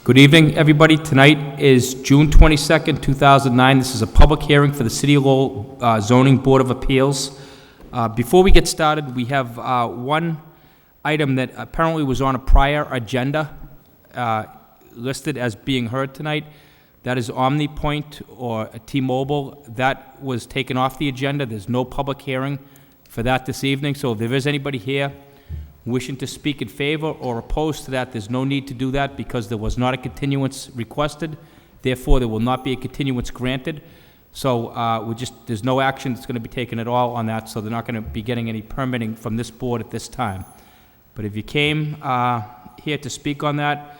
Good evening, everybody. Tonight is June 22nd, 2009. This is a public hearing for the City of Lowell Zoning Board of Appeals. Before we get started, we have one item that apparently was on a prior agenda listed as being heard tonight. That is OmniPoint or T-Mobile. That was taken off the agenda. There's no public hearing for that this evening. So if there is anybody here wishing to speak in favor or opposed to that, there's no need to do that because there was not a continuance requested. Therefore, there will not be a continuance granted. So there's no action that's going to be taken at all on that, so they're not going to be getting any permitting from this board at this time. But if you came here to speak on that,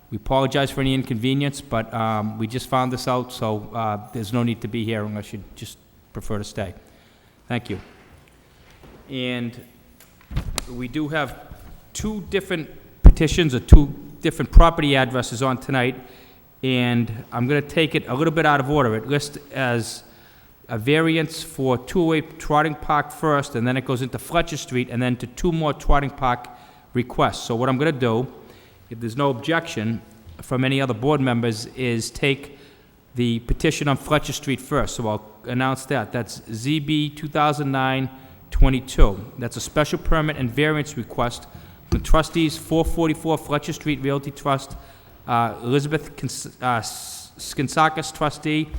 we apologize for any inconvenience, but we just found this out, so there's no need to be here unless you just prefer to stay. Thank you. And we do have two different petitions or two different property addresses on tonight, and I'm going to take it a little bit out of order. It lists as a variance for 208 Trotting Park first, and then it goes into Fletcher Street, and then to two more Trotting Park requests. So what I'm going to do, if there's no objection from any other board members, is take the petition on Fletcher Street first. So I'll announce that. That's ZB 2009-22. That's a special permit and variance request from trustees 444 Fletcher Street Realty Trust, Elizabeth Skinsakis, trustee,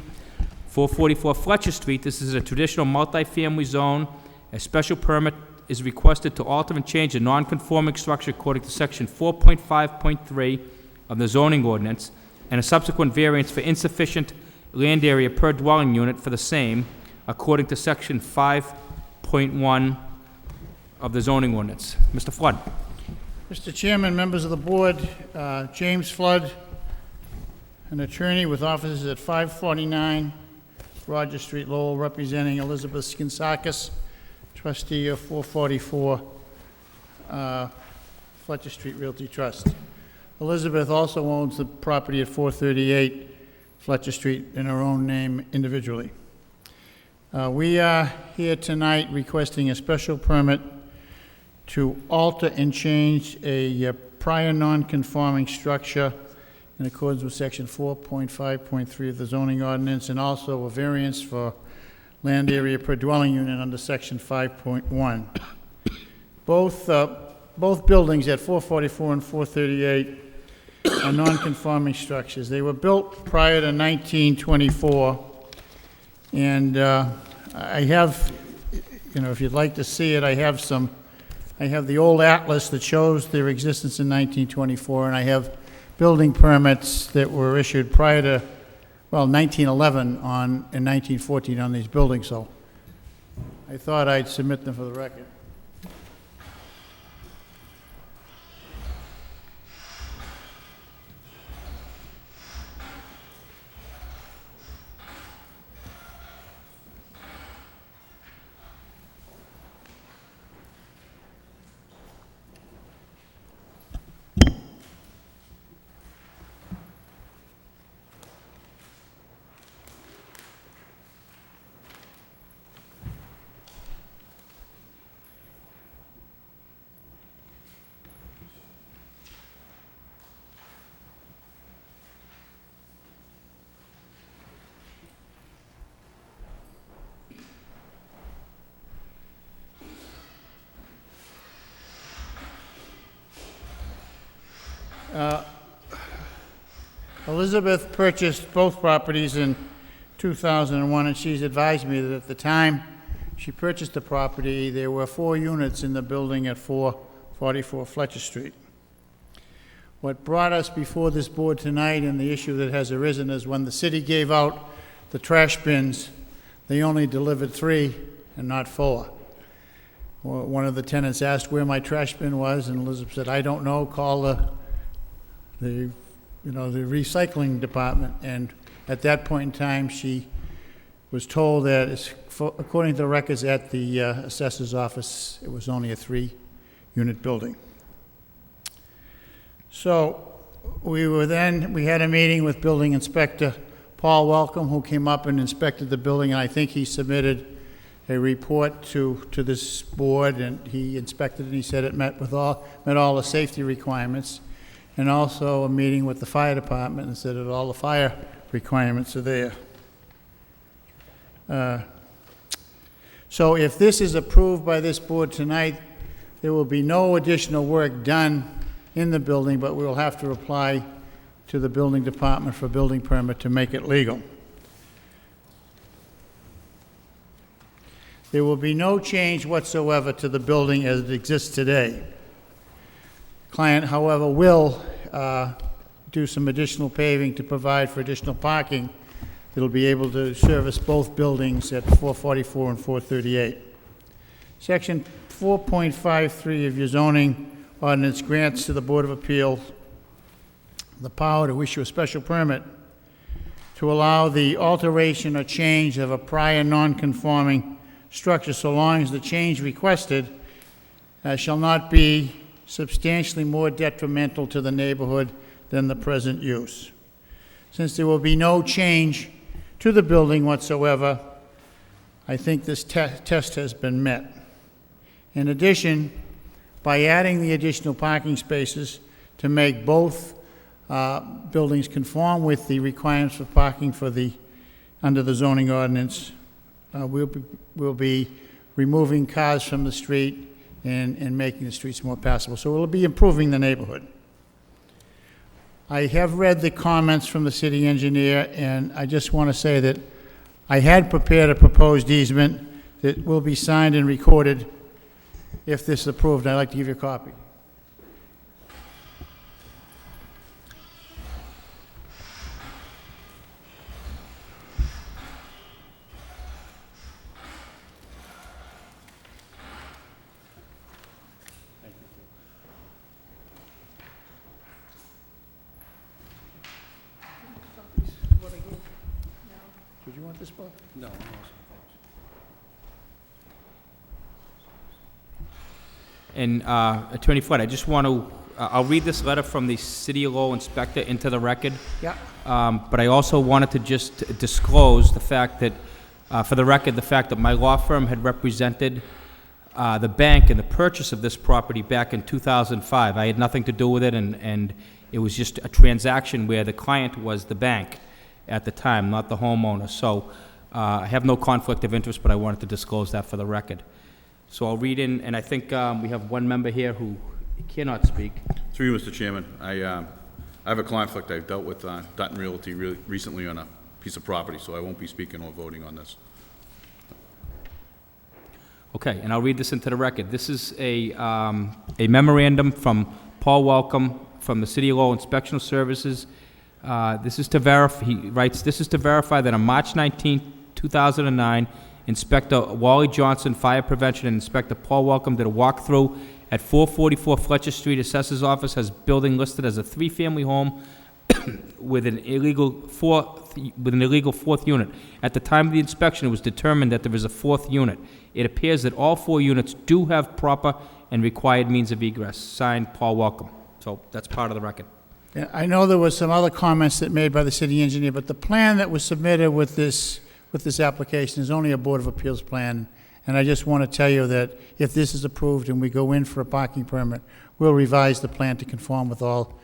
444 Fletcher Street. This is a traditional multifamily zone. A special permit is requested to alter and change a non-conforming structure according to section 4.5.3 of the zoning ordinance, and a subsequent variance for insufficient land area per dwelling unit for the same according to section 5.1 of the zoning ordinance. Mr. Flood. Mr. Chairman, members of the board, James Flood, an attorney with offices at 549 Roger Street, Lowell, representing Elizabeth Skinsakis, trustee of 444 Fletcher Street Realty Trust. Elizabeth also owns the property at 438 Fletcher Street in her own name individually. We are here tonight requesting a special permit to alter and change a prior non-conforming structure in accordance with section 4.5.3 of the zoning ordinance, and also a variance for land area per dwelling unit under section 5.1. Both buildings at 444 and 438 are non-conforming structures. They were built prior to 1924, and I have, if you'd like to see it, I have the old atlas that shows their existence in 1924, and I have building permits that were issued prior to, 1911 and 1914 on these buildings, so I thought I'd submit them for the record. Elizabeth purchased both properties in 2001, and she's advised me that at the time she purchased the property, there were 4 units in the building at 444 Fletcher Street. What brought us before this board tonight, and the issue that has arisen, is when the city gave out the trash bins, they only delivered 3 and not 4. One of the tenants asked where my trash bin was, and Elizabeth said, "I don't know, call the recycling department." And at that point in time, she was told that, according to the records at the assessor's office, it was only a 3-unit building. So we had a meeting with Building Inspector Paul Welcome, who came up and inspected the building, and I think he submitted a report to this board, and he inspected it, and he said it met all the safety requirements. and also a meeting with the fire department and said that all the fire requirements are there. So if this is approved by this board tonight, there will be no additional work done in the building, but we will have to apply to the building department for a building permit to make it legal. There will be no change whatsoever to the building as it exists today. Client, however, will do some additional paving to provide for additional parking. It'll be able to service both buildings at 444 and 438. Section 4.53 of your zoning ordinance grants to the Board of Appeals the power to issue a special permit to allow the alteration or change of a prior non-conforming structure so long as the change requested shall not be substantially more detrimental to the neighborhood than the present use. Since there will be no change to the building whatsoever, I think this test has been met. In addition, by adding the additional parking spaces to make both buildings conform with the requirements for parking under the zoning ordinance, we'll be removing cars from the street and making the streets more passable. So we'll be improving the neighborhood. I have read the comments from the city engineer, and I just want to say that I had prepared a proposed easement that will be signed and recorded if this is approved. I'd like to give you a copy. Did you want this book? No. And Attorney Flood, I just want to, I'll read this letter from the City of Lowell inspector into the record. Yeah. But I also wanted to just disclose the fact that, for the record, the fact that my law firm had represented the bank in the purchase of this property back in 2005. I had nothing to do with it, and it was just a transaction where the client was the bank at the time, not the homeowner. So I have no conflict of interest, but I wanted to disclose that for the record. So I'll read in, and I think we have one member here who cannot speak. Through you, Mr. Chairman, I have a conflict. I've dealt with Dutton Realty recently on a piece of property, so I won't be speaking or voting on this. Okay, and I'll read this into the record. This is a memorandum from Paul Welcome from the City of Lowell Inspectional Services. This is to verify, he writes, this is to verify that on March 19, 2009, Inspector Wally Johnson, Fire Prevention, and Inspector Paul Welcome did a walkthrough at 444 Fletcher Street. Assessor's Office has building listed as a three-family home with an illegal fourth unit. At the time of the inspection, it was determined that there is a fourth unit. It appears that all four units do have proper and required means of egress. Signed, Paul Welcome. So that's part of the record. Yeah, I know there was some other comments that made by the city engineer, but the plan that was submitted with this application is only a Board of Appeals plan. And I just want to tell you that if this is approved and we go in for a parking permit, we'll revise the plan to conform with all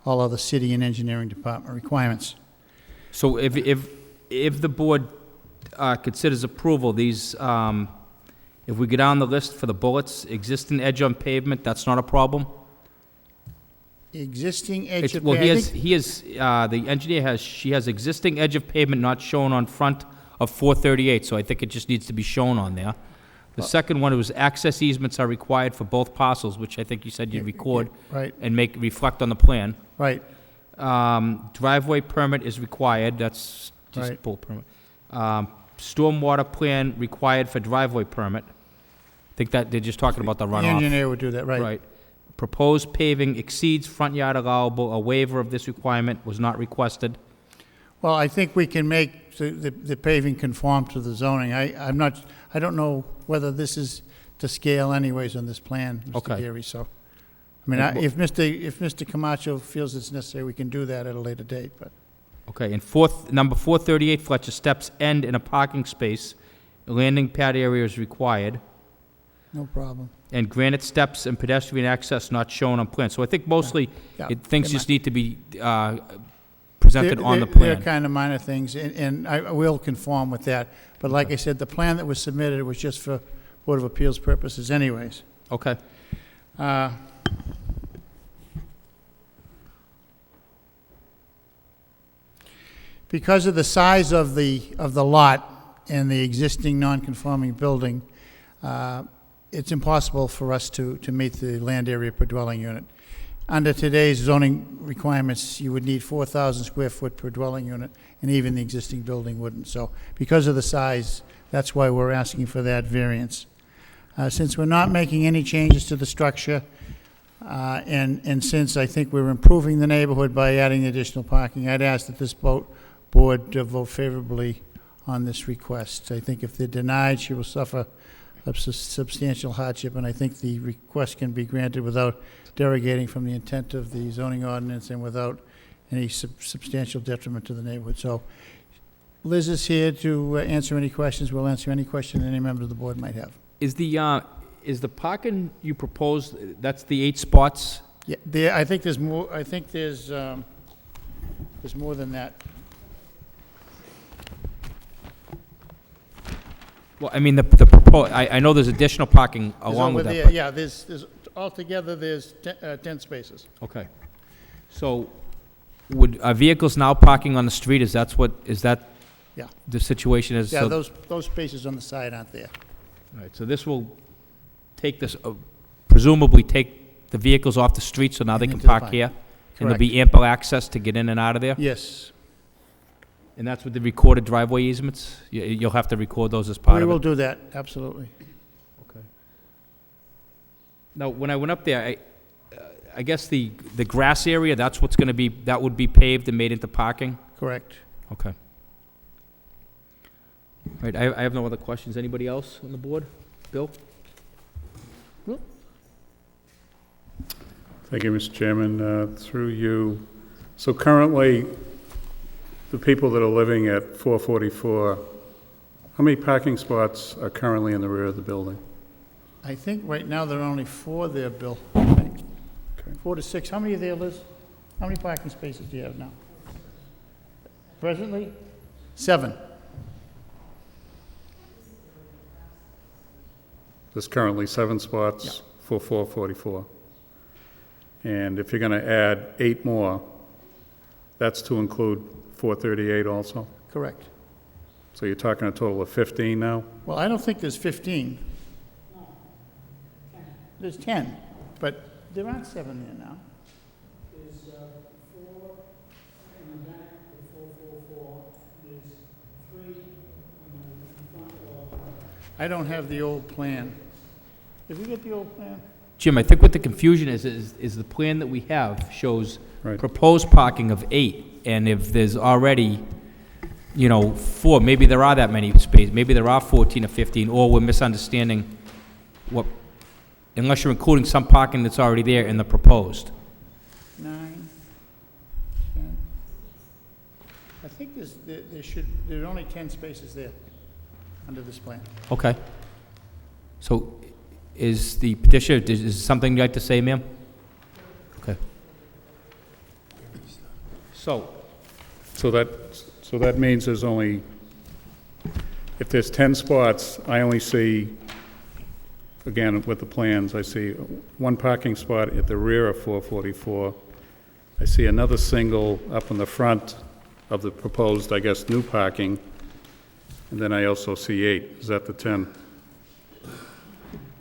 other city and engineering department requirements. So if the board considers approval, these, if we go down the list for the bullets, existing edge on pavement, that's not a problem? Existing edge of Well, pavement. the engineer she has existing edge of pavement not shown on front of 438, so I think it just needs to be shown on there. The second one was access easements are required for both parcels, which I think you said you'd record. Right. And reflect on the plan. Right. Driveway permit is required, that's just Right. pull permit. Stormwater plan required for driveway permit. I think that they're just talking about the runoff. The engineer would do that, right. Right. Proposed paving exceeds front yard allowable. A waiver of this requirement was not requested. Well, I think we can make the paving conform to the zoning. I don't know whether this is to scale anyways on this plan, Mr. Okay. Geary, so. I mean, if Mr. Camacho feels it's necessary, we can do that at a later date, but. Okay, and number 438 Fletcher, steps end in a parking space. A landing pad area is required. No problem. And granite steps and pedestrian access not shown on plan. So I think mostly, Yeah. things They just might- need to be presented on the They're plan. kind of minor things, and I will conform with that. But like I said, the plan that was submitted was just for Board of Appeals purposes anyways. Okay. Because of the size of the lot and the existing non-conforming building, it's impossible for us to meet the land area per dwelling unit. Under today's zoning requirements, you would need 4,000 square foot per dwelling unit, and even the existing building wouldn't. So because of the size, that's why we're asking for that variance. Since we're not making any changes to the structure, and since I think we're improving the neighborhood by adding additional parking, I'd ask that this board vote favorably on this request. I think if they're denied, she will suffer a substantial hardship, and I think the request can be granted without derogating from the intent of the zoning ordinance and without any substantial detriment to the neighborhood. So Liz is here to answer any questions. We'll answer any question any member of the board might have. Is the parking you proposed, that's the 8 spots? Yeah, I think there's more, I think there's more than that. Well, I mean, the proposed, I know there's additional parking There's along over with that. there, but- yeah, there's, altogether, there's 10 spaces. Okay. So are vehicles now parking on the street? Is that Yeah. the situation is? Yeah, So- those spaces on the side aren't there. All right, so this will take this, presumably take the vehicles off the street, so now they And can into the park park. here? And there'll be ample access to get in and out of there? Yes, And that's with the recorded driveway easements? You'll have to record those as part we of will it? do that, absolutely. Okay. Now, when I went up there, I guess the grass area, that's what's gonna be, that would be paved and made into parking? Correct. Okay. All right, I have no other questions. Anybody else on the board? Bill? Thank you, Mr. Chairman. Through you, so currently, the people that are living at 444, how many parking spots are currently in the rear of the building? I think right now there are only 4 there, Bill. I think. Okay. 4 to 6. How many are there, Liz? How many parking spaces do you have now? Presently? 7. There's currently 7 spots for 444. And if you're going to add 8 more, that's to include 438 also? Correct. So you're talking a total of 15 now? Well, I don't think there's 15. There's 10, but there aren't 7 there now. There's 4 in the back of 444. There's 3 in the front of. I don't have the old plan. Did we get the old plan? Jim, I think what the confusion is the plan that we have shows Right. proposed parking of 8, and if there's already, 4, maybe there are that many spaces, maybe there are 14 or 15, or we're misunderstanding what, unless you're including some parking that's already there in the proposed. 9, 10. I think there are only 10 spaces there under this plan. Okay. So is the petitioner, is something you'd like to say, ma'am? Okay. So that means there's only, if there's 10 spots, I only see, again, with the plans, I see 1 parking spot at the rear of 444. I see another single up in the front of the proposed, I guess, new parking. And then I also see 8. Is that the 10?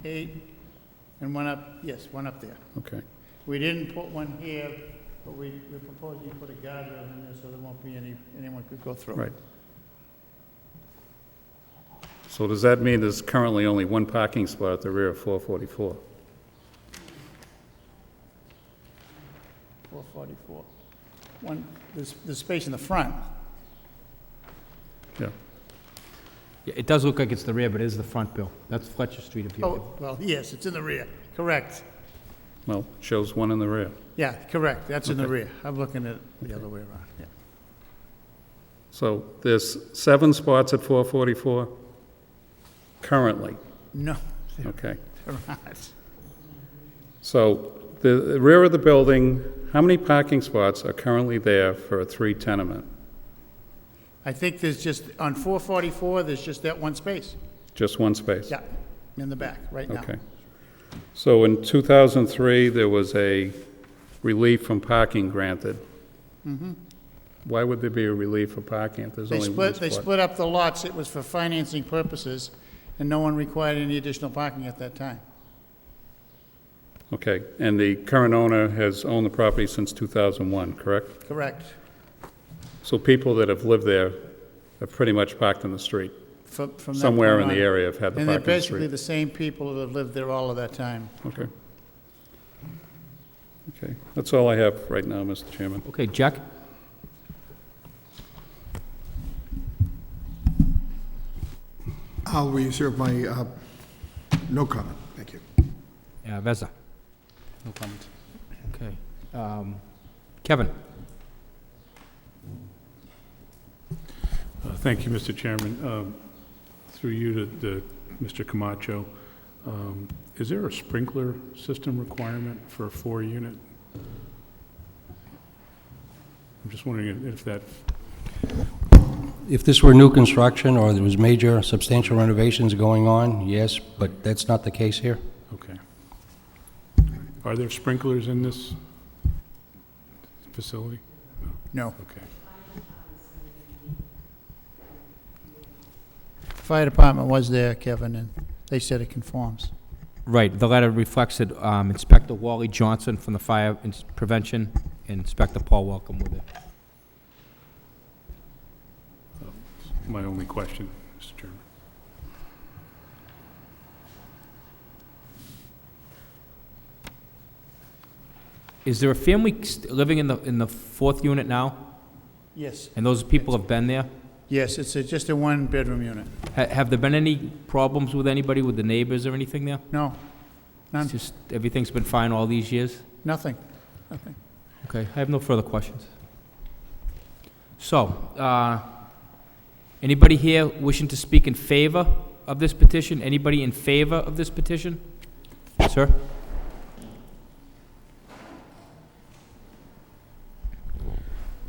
8, and 1 up, yes, 1 up there. Okay. We didn't put one here, but we're proposing to put a guardrail in there so there won't be anyone could go through. Right. So does that mean there's currently only 1 parking spot at the rear of 444? 444. There's space in the front. Yeah. Yeah, it does look like it's the rear, but it is the front, Bill. That's Fletcher Street if you. Oh, well, yes, it's in the rear. Correct. Well, it shows 1 in the rear. Yeah, correct. That's in the Okay. rear. I'm looking at it the other way around. Yeah. So there's 7 spots at 444 currently? No, Okay. garage. So the rear of the building, how many parking spots are currently there for a 3 tenement? I think there's just, on 444, there's just that one space. Just one space? Yeah, in the back, right now. Okay. So in 2003, there was a relief from parking granted. Why would there be a relief for parking if there's They only one split, spot? they split up the lots, it was for financing purposes, and no one required any additional parking at that time. Okay, and the current owner has owned the property since 2001, correct? Correct. So people that have lived there have pretty much parked in the street. From that Somewhere point in the on. area have had the And they're parking in the basically street. the same people that have lived there all of that time. Okay. Okay, that's all I have right now, Mr. Chairman. Okay, Jack? I'll reserve my, no comment, thank you. Veza? No comment. Okay. Kevin? Thank you, Mr. Chairman. Through you to Mr. Camacho, is there a sprinkler system requirement for a 4-unit? I'm just wondering if that, If this were new construction or there was major substantial renovations going on, yes, but that's not the case here. okay. Are there sprinklers in this facility? No. Okay. Fire department was there, Kevin, and they said it conforms. Right, the letter reflects that Inspector Wally Johnson from the Fire Prevention and Inspector Paul Welcome with it. My only question, Mr. Chairman. Is there a family living in the 4th unit now? Yes. And those people have been there? Yes, it's just a one-bedroom unit. Have there been any problems with anybody, with the neighbors or anything there? No, none, It's just, everything's been fine all these years? nothing, nothing. Okay, I have no further questions. So, anybody here wishing to speak in favor of this petition? Anybody in favor of this petition? Sir?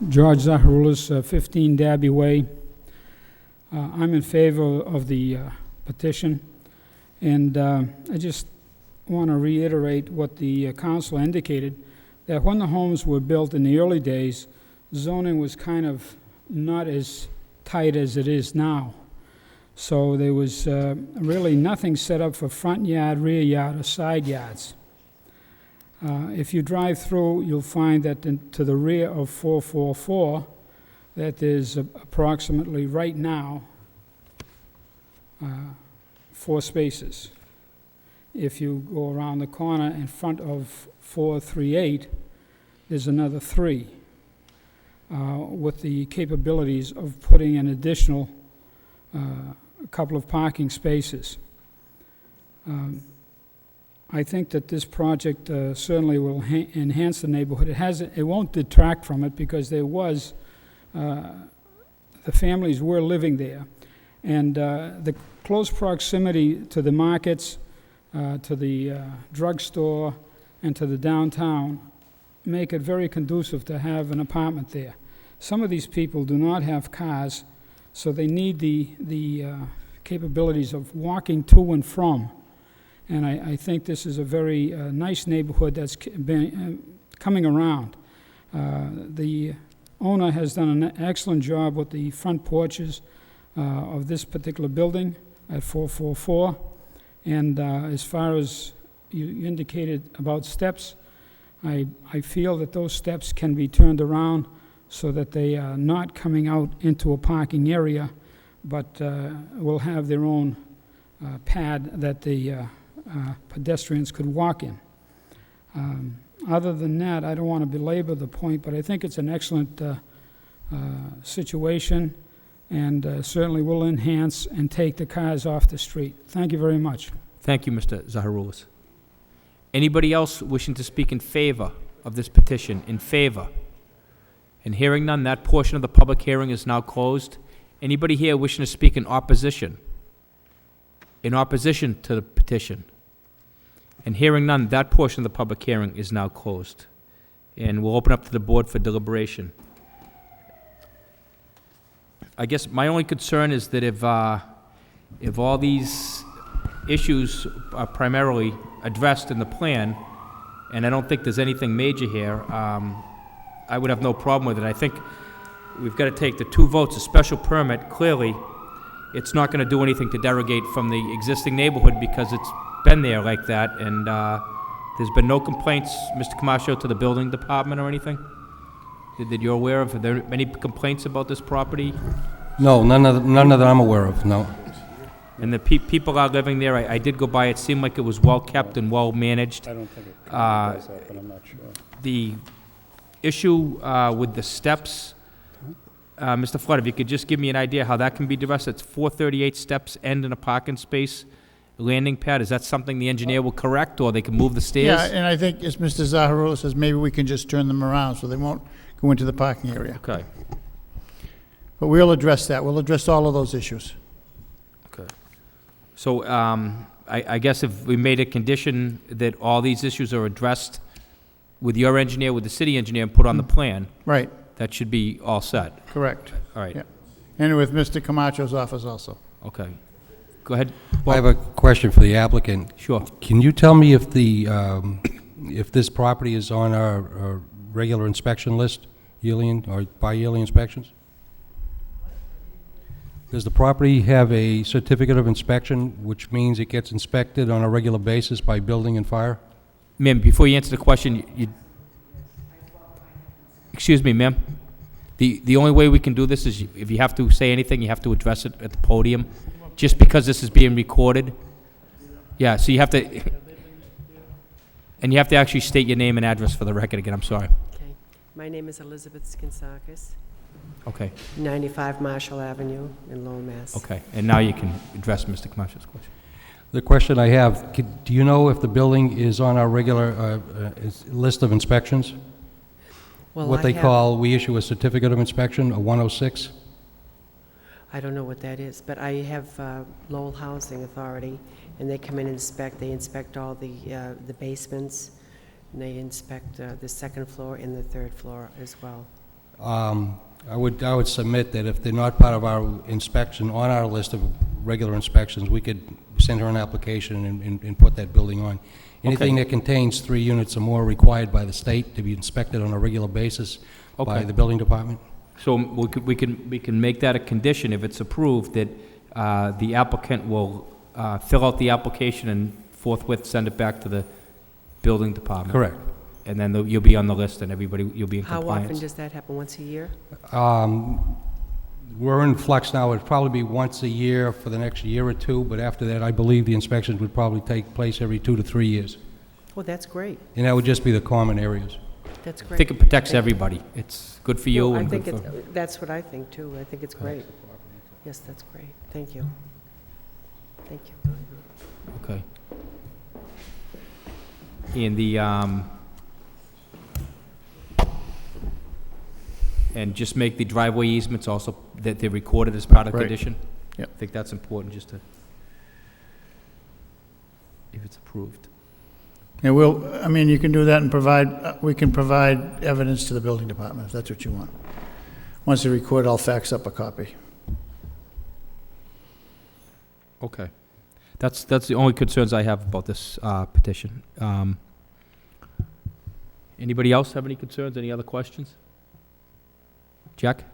George Zaharoulis, 15 Dabby Way. I'm in favor of the petition, and I just want to reiterate what the council indicated, that when the homes were built in the early days, zoning was kind of not as tight as it is now. So there was really nothing set up for front yard, rear yard, or side yards. If you drive through, you'll find that to the rear of 444, that there's approximately, right now, 4 spaces. If you go around the corner in front of 438, there's another 3, with the capabilities of putting an additional couple of parking spaces. I think that this project certainly will enhance the neighborhood. It won't detract from it, because there was, the families were living there. And the close proximity to the markets, to the drugstore, and to the downtown make it very conducive to have an apartment there. Some of these people do not have cars, so they need the capabilities of walking to and from. And I think this is a very nice neighborhood that's been coming around. The owner has done an excellent job with the front porches of this particular building at 444. And as far as you indicated about steps, I feel that those steps can be turned around so that they are not coming out into a parking area, but will have their own pad that the pedestrians could walk in. Other than that, I don't want to belabor the point, but I think it's an excellent situation, and certainly will enhance and take the cars off the street. Thank you very much. Thank you, Mr. Zaharoulis. Anybody else wishing to speak in favor of this petition? In favor? And hearing none, that portion of the public hearing is now closed. Anybody here wishing to speak in opposition? In opposition to the petition? And hearing none, that portion of the public hearing is now closed. And we'll open up to the board for deliberation. I guess my only concern is that if all these issues are primarily addressed in the plan, and I don't think there's anything major here, I would have no problem with it. I think we've got to take the 2 votes, a special permit, clearly, it's not going to do anything to derogate from the existing neighborhood because it's been there like that, and there's been no complaints, Mr. Camacho, to the building department or anything that you're aware of? Are there any complaints about this property? No, none that I'm aware of, no. And the people are living there, I did go by, it seemed like it was well-kept and well-managed. I don't think it does that, but I'm not sure. The issue with the steps, Mr. Flood, if you could just give me an idea how that can be addressed. It's 438 steps end in a parking space, landing pad. Is that something the engineer will correct, or they can move the stairs? Yeah, and I think, as Mr. Zaharola says, maybe we can just turn them around so they won't go into the parking area. Okay, But we'll address that. We'll address all of those issues. okay. So I guess if we made a condition that all these issues are addressed with your engineer, with the city engineer, and put on the plan, Right, that should be all set. correct. All right, Yeah. And with Mr. Camacho's office also. okay. Go ahead. I have a question for the applicant. Sure. Can you tell me if if this property is on our regular inspection list, yearly or bi-yearly inspections? Does the property have a certificate of inspection, which means it gets inspected on a regular basis by building and fire? Ma'am, before you answer the question, excuse me, ma'am. The only way we can do this is if you have to say anything, you have to address it at the podium, just because this is being recorded. Yeah, so you have to, and you have to actually state your name and address for the record again, I'm sorry. Okay. My name is Elizabeth Skinsakis, Okay, 95 Marshall Avenue in Lowell, Mass. okay. And now you can address Mr. Camacho's question. The question I have, do you know if the building is on our regular list of inspections? Well, What I they have- call, we issue a certificate of inspection, a 106? I don't know what that is, but I have Lowell Housing Authority, and they come in and inspect. They inspect all the basements, and they inspect the second floor and the third floor as well. I would submit that if they're not part of our inspection, on our list of regular inspections, we could send her an application and put that building on. Anything that contains 3 units or more required by the state to be inspected on a regular basis by Okay. the building department. So we can make that a condition if it's approved, that the applicant will fill out the application and forthwith send it back to the building department. Correct. And then you'll be on the list and everybody, you'll be in How compliance. often does that happen? Once a year? We're in flux now. It'd probably be once a year for the next year or 2, but after that, I believe the inspections would probably take place every 2 to 3 years. Well, that's great. And that would just be the common areas. That's I great. think it protects everybody. It's good for you Well, I and good think for... that's what I think, too. I think it's great. Yes, that's great. Thank you. Thank you. Okay. And the, and just make the driveway easements also, that they're recorded as part of the Right. condition? Yep. I think that's important, just to, if it's approved. And I mean, you can do that and provide, we can provide evidence to the building department if that's what you want. Once they record, I'll fax up a copy. Okay. That's the only concerns I have about this petition. Anybody else have any concerns, any other questions? Jack?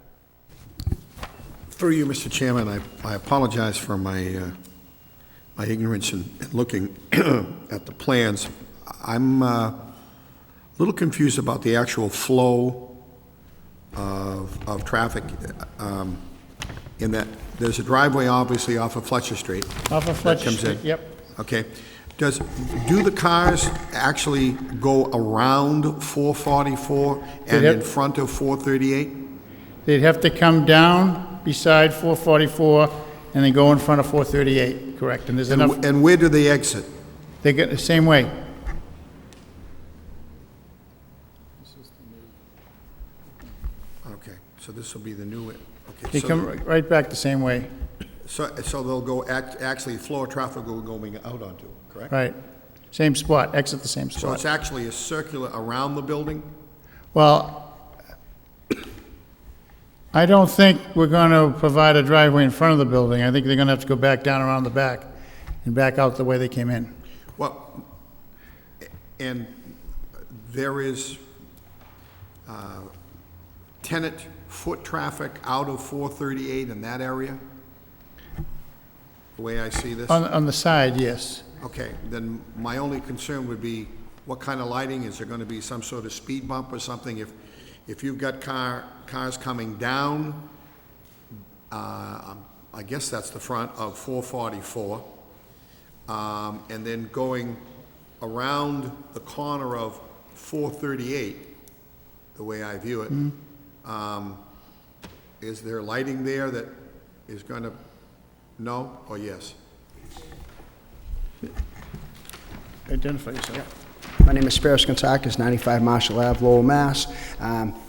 Through you, Mr. Chairman, I apologize for my ignorance in looking at the plans. I'm a little confused about the actual flow of traffic, in that there's a driveway obviously off of Fletcher Street. Off of that Fletcher comes Street, in. yep. Okay. Do the cars actually go around 444 and Yep. in front of 438? They'd have to come down beside 444 and then go in front of 438, correct? And there's enough, And where do they exit? they get the same way. Okay, so this will be the new, okay. They so- come right back the same way, So they'll go, actually, flow of traffic will going out onto, correct? right? same spot, exit the same So it's spot. actually a circular around the building? Well, I don't think we're going to provide a driveway in front of the building. I think they're going to have to go back down around the back and back out the way they came in. Well, and there is tenant foot traffic out of 438 in that area? The way I see this? On the side, yes. Okay, then my only concern would be, what kind of lighting? Is there going to be some sort of speed bump or something? If you've got cars coming down, I guess that's the front of 444, and then going around the corner of 438, the way I view it, is there lighting there that is going to, no or yes? Identify yourself. My name is Spiros Gonzakis, 95 Marshall Ave, Lowell, Mass.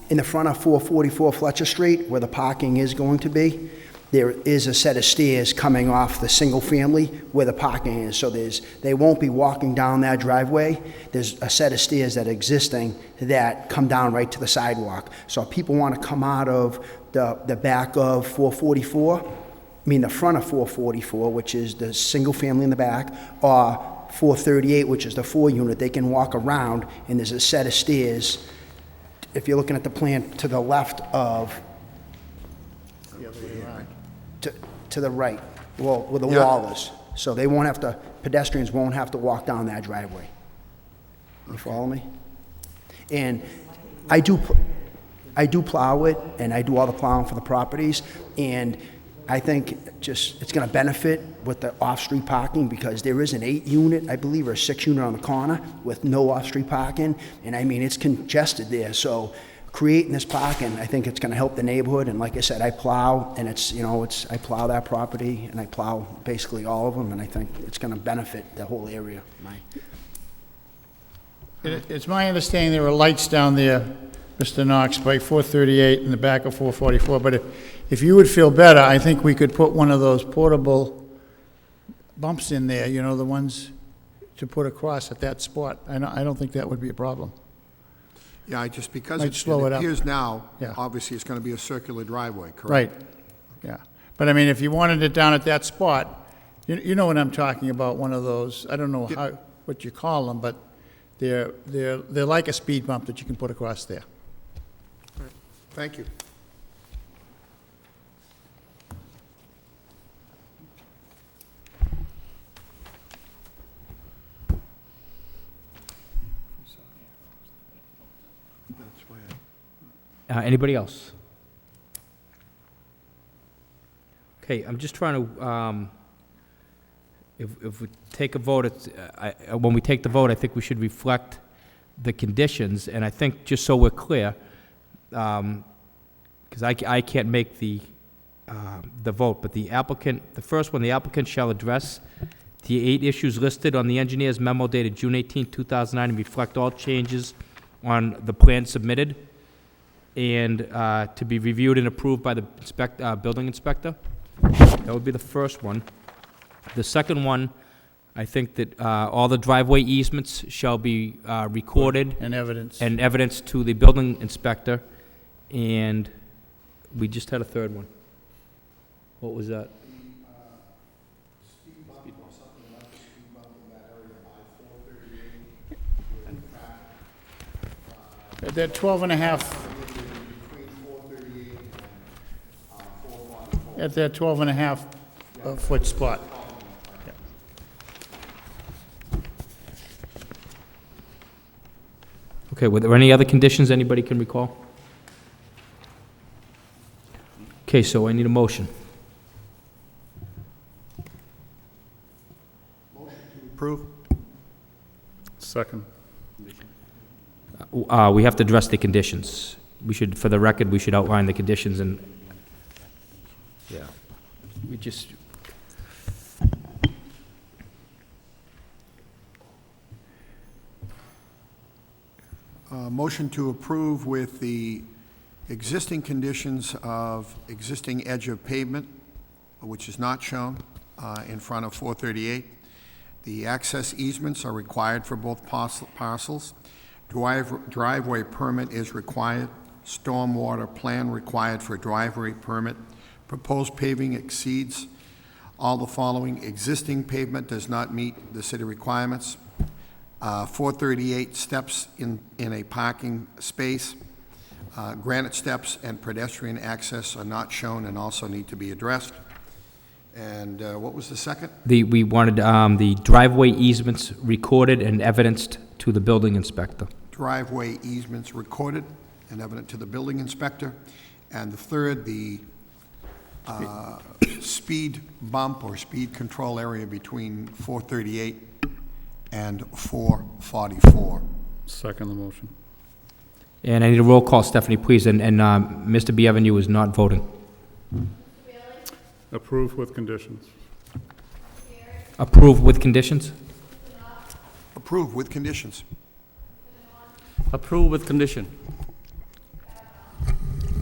In the front of 444 Fletcher Street, where the parking is going to be, there is a set of stairs coming off the single family where the parking is. So they won't be walking down that driveway. There's a set of stairs that are existing that come down right to the sidewalk. So if people want to come out of the back of 444, the front of 444, which is the single family in the back, or 438, which is the 4-unit, they can walk around, and there's a set of stairs, if you're looking at the plan, to the left of, to the right, well, where the Yeah. wall is. So they won't have to, pedestrians won't have to walk down that driveway. You follow me? And I do plow it, and I do all the plowing for the properties, and I think it's going to benefit with the off-street parking, because there is an 8-unit, I believe, or a 6-unit on the corner with no off-street parking, and it's congested there. So creating this parking, I think it's going to help the neighborhood. And like I said, I plow, and I plow that property, and I plow basically all of them, and I think it's going to benefit the whole area. It's my understanding there are lights down there, Mr. Knox, by 438 in the back of 444, but if you would feel better, I think we could put one of those portable bumps in there, the ones to put across at that spot. I don't think that would be a problem. Yeah, just because Might slow it up. appears now, Yeah. obviously it's going to be a circular driveway, correct? Right, yeah. But if you wanted it down at that spot, you know what I'm talking about, one of those, I don't know what you call them, but they're like a speed bump that you can put across there. Thank you. Anybody else? Okay, I'm just trying to, if we take a vote, when we take the vote, I think we should reflect the conditions, and I think, just so we're clear, because I can't make the vote, but the first one, the applicant shall address the 8 issues listed on the engineer's memo dated June 18, 2009, and reflect all changes on the plan submitted, and to be reviewed and approved by the building inspector. That would be the first one. The second one, I think that all the driveway easements shall be recorded And evidence. and evidence to the building inspector, and we just had a third one. What was that? They're 12 and a half. At that 12 and a half foot spot. Okay, were there any other conditions anybody can recall? Okay, so I need a motion. Approve? Second. We have to address the conditions. We should, for the record, we should outline the conditions and, yeah, we just, Motion to approve with the existing conditions of existing edge of pavement, which is not shown in front of 438, The access easements are required for both parcels. Driveway permit is required. Stormwater plan required for driveway permit. Proposed paving exceeds all the following. Existing pavement does not meet the city requirements. 438 steps in a parking space. Granite steps and pedestrian access are not shown and also need to be addressed. And what was the second? We wanted the driveway easements recorded and evidenced to the building inspector. Driveway easements recorded and evident to the building inspector. And the third, the speed bump or speed control area between 438 and 444. Second the motion. And I need a roll call, Stephanie, please, and Mr. Bienvenu is not voting. Approved with conditions. Approved with conditions? Approved with conditions. Approve with condition.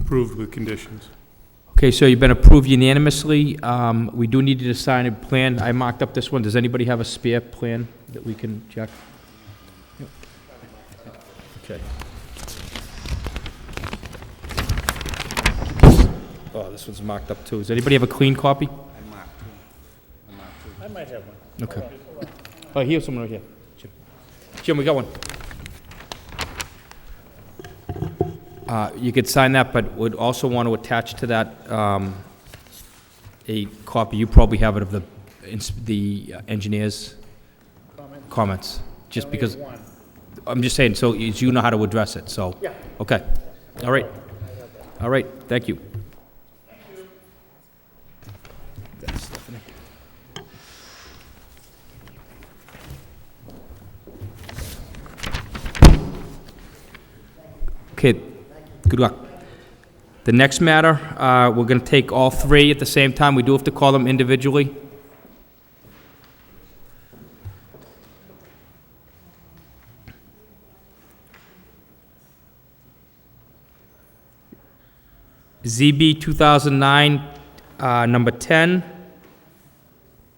Approved with conditions. Okay, so you've been approved unanimously. We do need you to sign a plan. I marked up this one. Does anybody have a spare plan that we can check? Yep. Okay. Oh, this one's marked up too. Does anybody have a clean copy? I might have one. Okay. Oh, here's someone right here. Jim, we got one. You could sign that, but would also want to attach to that a copy. You probably have it of the engineer's comments. Just because, I'm just saying, so you know how to address it, so. Yeah. Okay. All right. All right, thank you. That's Stephanie. Okay, good luck. The next matter, we're going to take all three at the same time. We do have to call them individually. ZB 2009, number 10,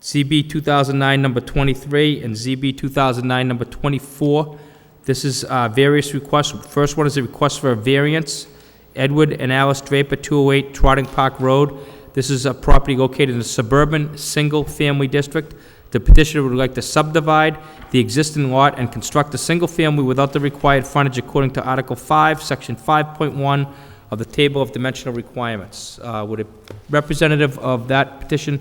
ZB 2009, number 23, and ZB 2009, number 24. This is various requests. First one is a request for a variance. Edward and Alice Draper, 208 Trotting Park Road. This is a property located in a suburban, single-family district. The petitioner would like to subdivide the existing lot and construct a single family without the required frontage according to Article 5, Section 5.1 of the Table of Dimensional Requirements. Would a representative of that petition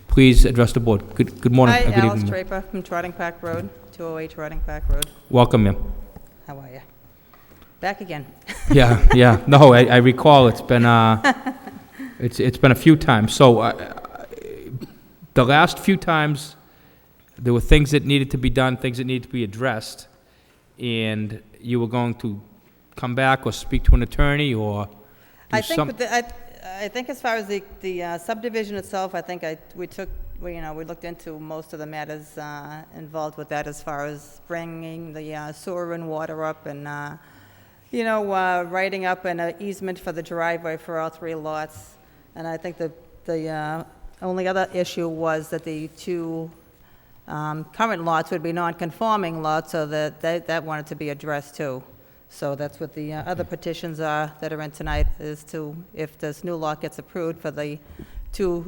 please address the board? Good morning. Hi, Good Alice evening. Draper from Trotting Park Road, 208 Trotting Park Road. Welcome, ma'am. How are you? Back again. Yeah. No, I recall it's been it's been a few times. So the last few times there were things that needed to be done, things that needed to be addressed, and you were going to come back or speak to an attorney or do I think something. I think as far as the subdivision itself, I think we looked into most of the matters involved with that as far as bringing the sewer and water up and writing up an easement for the driveway for all three lots. And I think the only other issue was that the two current lots would be non-conforming lots, so that wanted to be addressed too. So that's what the other petitions are that are in tonight, is to, if this new lot gets approved, for the two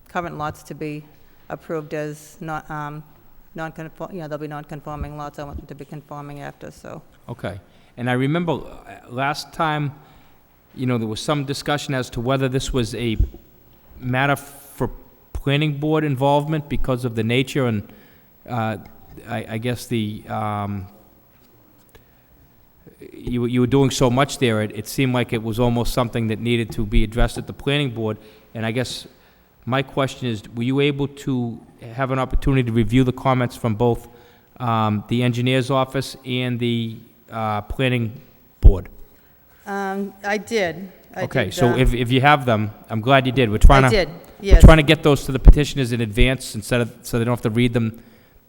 current lots to be approved as non-conforming, they'll be non-conforming lots. I want them to be conforming after, so. Okay. And I remember last time, there was some discussion as to whether this was a matter for planning board involvement because of the nature and I guess you were doing so much there, it seemed like it was almost something that needed to be addressed at the planning board. And I guess my question is, were you able to have an opportunity to review the comments from both the engineer's office and the planning board? I did. Okay, so if you have them, I'm glad you did. We're trying I to... did, yes. We're trying to get those to the petitioners in advance so they don't have to read them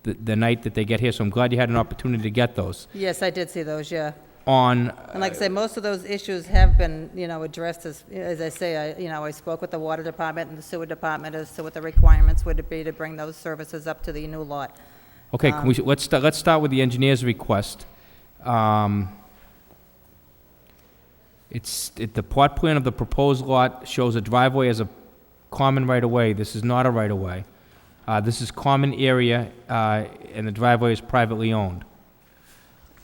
the night that they get here. So I'm glad you had an opportunity to get those. Yes, I did see those, yeah. on, And like I say, most of those issues have been, addressed as I say, I spoke with the water department and the sewer department as to what the requirements would be to bring those services up to the new lot. okay, let's start with the engineer's request. The plot plan of the proposed lot shows a driveway as a common right-of-way. This is not a right-of-way. This is common area, and the driveway is privately owned.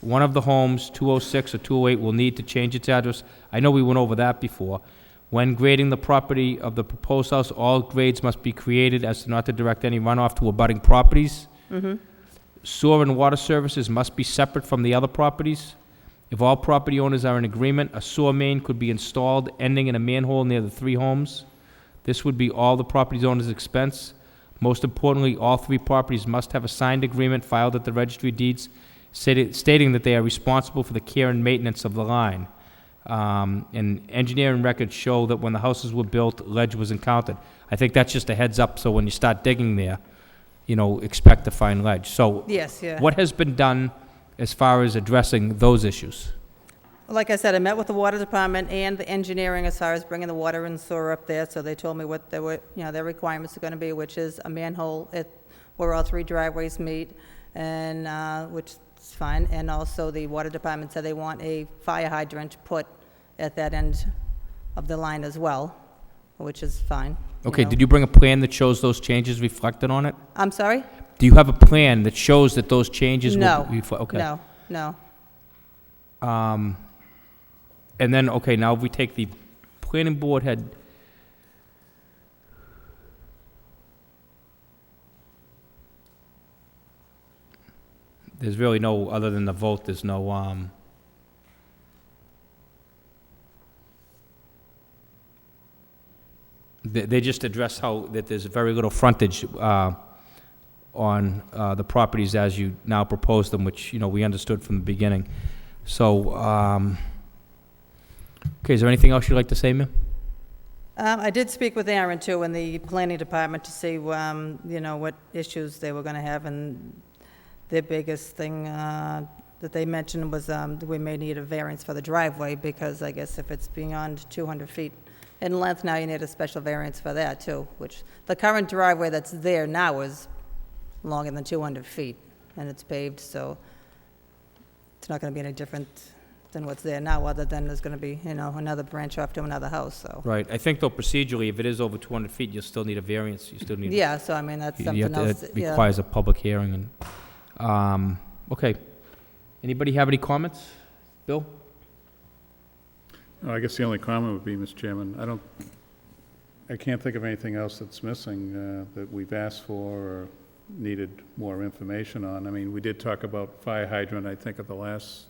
One of the homes, 206 or 208, will need to change its address. I know we went over that before. When grading the property of the proposed house, all grades must be created as to not to direct any runoff to abutting properties. Sewer and water services must be separate from the other properties. If all property owners are in agreement, a sewer main could be installed ending in a manhole near the 3 homes. This would be all the property owners' expense. Most importantly, all 3 properties must have a signed agreement filed at the registry of deeds stating that they are responsible for the care and maintenance of the line. And engineering records show that when the houses were built, ledge was encountered. I think that's just a heads up, so when you start digging there, expect to find ledge. So Yes, yeah. what has been done as far as addressing those issues? Like I said, I met with the water department and the engineering as far as bringing the water and sewer up there, so they told me what their requirements are going to be, which is a manhole where all 3 driveways meet, and which is fine. And also the water department said they want a fire hydrant put at that end of the line as well, which is fine. Okay, did you bring a plan that shows those changes reflected on it? I'm sorry? Do you have a plan that shows that those changes will be okay? No. And then, okay, now if we take the planning board had, there's really no, other than the vote, there's no, they just address how, that there's very little frontage, on, the properties as you now propose them, which, we understood from the beginning. So, okay, is there anything else you'd like to say, ma'am? I did speak with Aaron, too, in the planning department to see, what issues they were going to have, and their biggest thing that they mentioned was we may need a variance for the driveway, because I guess if it's beyond 200 feet in length, now you need a special variance for that, too, which the current driveway that's there now is longer than 200 feet, and it's paved, so it's not going to be any different than what's there now, other than there's going to be, another branch off to another house, so. Right, I think though procedurally, if it is over 200 feet, you'll still need a variance, you still need. Yeah, so I mean, that's something else. It requires a public hearing, and, okay. Anybody have any comments? Bill? I guess the only comment would be, Mr. Chairman, I can't think of anything else that's missing that we've asked for or needed more information on. I mean, we did talk about fire hydrant, I think, at the last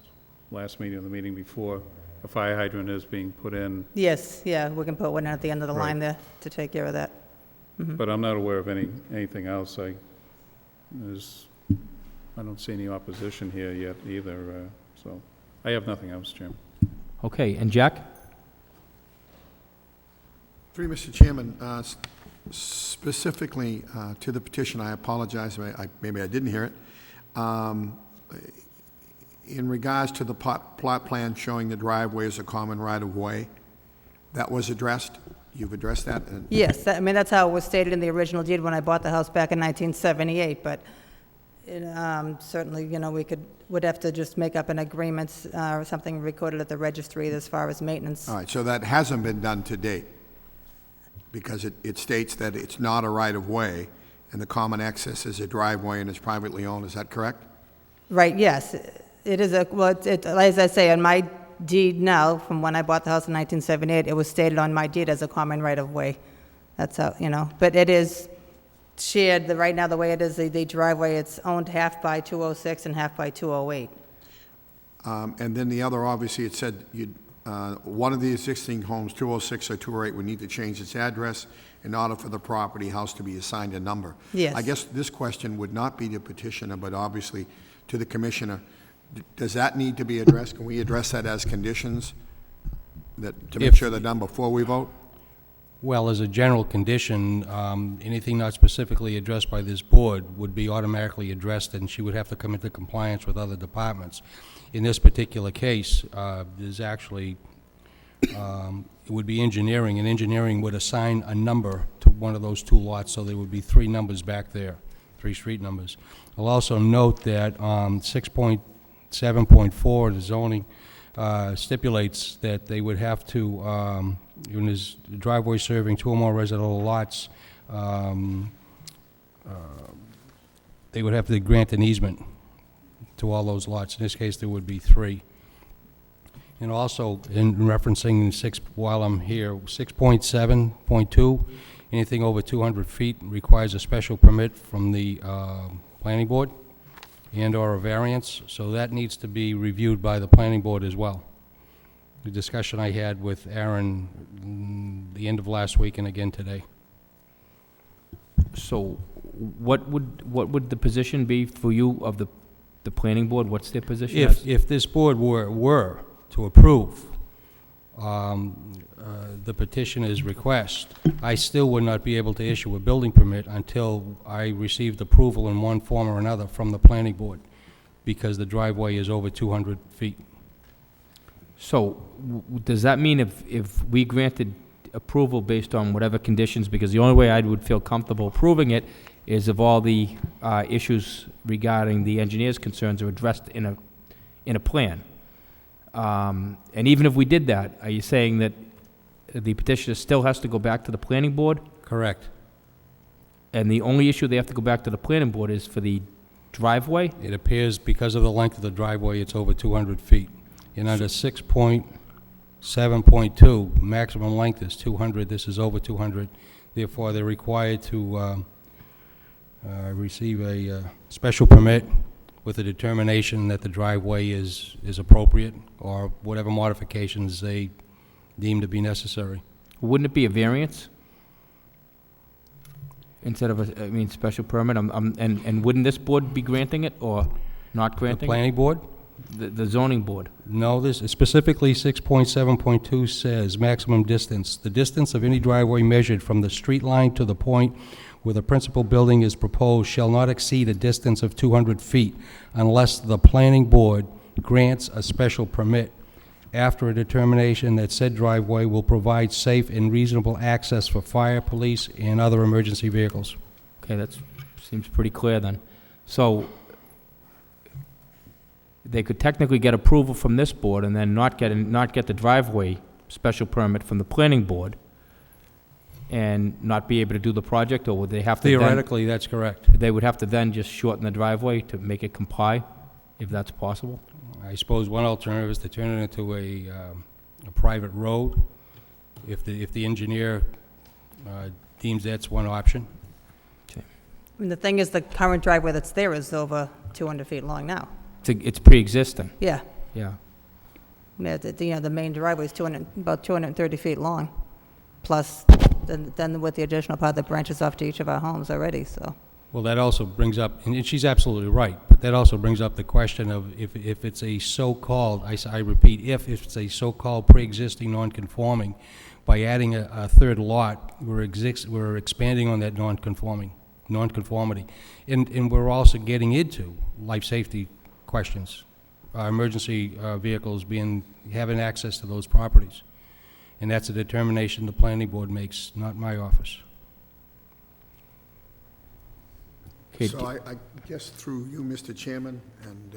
meeting or the meeting before. A fire hydrant is being put in. Yes, yeah, we can put one at the end of the line there to take care of that. But I'm not aware of anything else. I don't see any opposition here yet either, so I have nothing else, Chairman. Okay, and Jack? Through you, Mr. Chairman, specifically to the petition, I apologize, maybe I didn't hear it. In regards to the plot plan showing the driveway as a common right-of-way, that was addressed? You've addressed that? Yes, I mean, that's how it was stated in the original deed when I bought the house back in 1978, but certainly, would have to just make up an agreement or something recorded at the registry as far as maintenance. All right, so that hasn't been done to date, because it states that it's not a right-of-way, and the common access is a driveway and it's privately owned, is that correct? Right, yes. It is as I say, on my deed now, from when I bought the house in 1978, it was stated on my deed as a common right-of-way. That's how, but it is shared, right now, the way it is, the driveway, it's owned half by 206 and half by 208. And then the other, obviously, it said one of the existing homes, 206 or 208, would need to change its address in order for the property house to be assigned a number. Yes. I guess this question would not be to petitioner, but obviously to the commissioner. Does that need to be addressed? Can we address that as conditions to make sure they're done before we vote? Well, as a general condition, anything not specifically addressed by this board would be automatically addressed, and she would have to come into compliance with other departments. In this particular case, there's actually, it would be engineering, and engineering would assign a number to one of those two lots, so there would be 3 numbers back there, 3 street numbers. I'll also note that 6.7.4, the zoning, stipulates that they would have to, when there's a driveway serving 2 or more residential lots, they would have to grant an easement to all those lots. In this case, there would be 3. And also, in referencing while I'm here, 6.7.2, anything over 200 feet requires a special permit from the planning board and/or a variance, so that needs to be reviewed by the planning board as well. The discussion I had with Aaron the end of last week and again today. So what would the position be for you of the planning board? What's their position? If this board were to approve the petitioner's request, I still would not be able to issue a building permit until I received approval in one form or another from the planning board, because the driveway is over 200 feet. So, does that mean if we granted approval based on whatever conditions, because the only way I would feel comfortable approving it is if all the issues regarding the engineer's concerns are addressed in a plan. And even if we did that, are you saying that the petitioner still has to go back to the planning board? Correct. And the only issue they have to go back to the planning board is for the driveway? It appears because of the length of the driveway, it's over 200 feet. And under 6.7.2, maximum length is 200. This is over 200. Therefore, they're required to receive a special permit with a determination that the driveway is appropriate, or whatever modifications they deem to be necessary. Wouldn't it be a variance instead of a special permit? And wouldn't this board be granting it or not The granting it? planning board? The zoning board. No, this specifically 6.7.2 says maximum distance. The distance of any driveway measured from the street line to the point where the principal building is proposed shall not exceed a distance of 200 feet unless the planning board grants a special permit after a determination that said driveway will provide safe and reasonable access for fire, police, and other emergency vehicles. Okay, that seems pretty clear then. So they could technically get approval from this board and then not get the driveway special permit from the planning board and not be able to do the project, or would they have to Theoretically, that's correct. they would have to then just shorten the driveway to make it comply, if that's possible? I suppose one alternative is to turn it into a private road, if the engineer deems that's one option. I mean, the thing is, the current driveway that's there is over 200 feet long now. It's pre-existing, Yeah. yeah. The main driveway is about 230 feet long, plus then with the additional part that branches off to each of our homes already, so. Well, that also brings up, and she's absolutely right, but that also brings up the question of if it's a so-called, I repeat, if it's a so-called pre-existing non-conforming, by adding a third lot, we're expanding on that non-conformity. And we're also getting into life safety questions, emergency vehicles having access to those properties. And that's a determination the planning board makes, not my office. Okay, So I guess through you, Mr. Chairman, and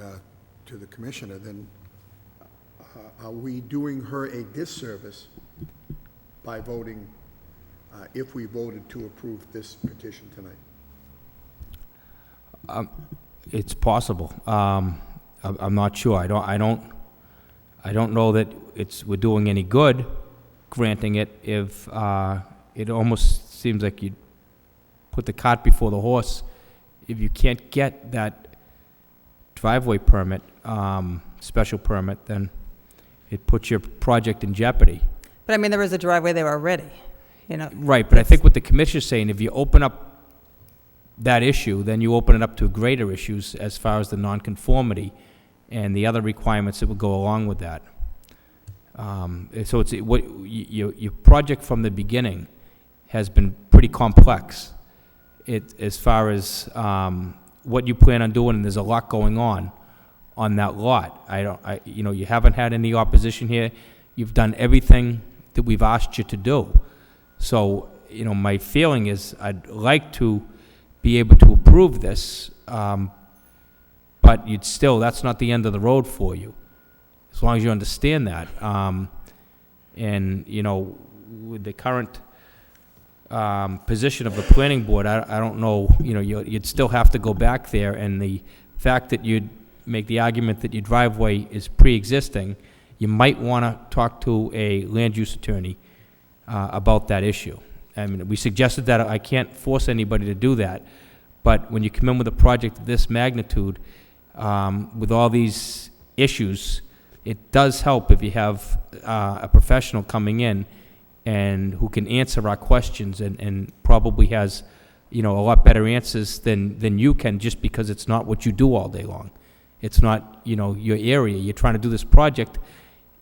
to the commissioner, then, are we doing her a disservice by voting, if we voted to approve this petition tonight? It's possible. I'm not sure. I don't know that we're doing any good granting it if it almost seems like you put the cart before the horse. If you can't get that driveway permit, special permit, then it puts your project in jeopardy. But I mean, there is a driveway there already, Right, but I think what the commissioner's saying, if you open up that issue, then you open it up to greater issues as far as the nonconformity and the other requirements that would go along with that. So it's your project from the beginning has been pretty complex. As far as what you plan on doing, and there's a lot going on that lot. You haven't had any opposition here. You've done everything that we've asked you to do. So, my feeling is I'd like to be able to approve this, but that's not the end of the road for you, as long as you understand that. With the current position of the planning board, I don't know, you'd still have to go back there, and the fact that you'd make the argument that your driveway is pre-existing, you might want to talk to a land use attorney about that issue. I mean, we suggested that. I can't force anybody to do that, but when you come in with a project of this magnitude, with all these issues, it does help if you have a professional coming in and who can answer our questions and probably has, a lot better answers than you can, just because it's not what you do all day long. It's not, your area. You're trying to do this project,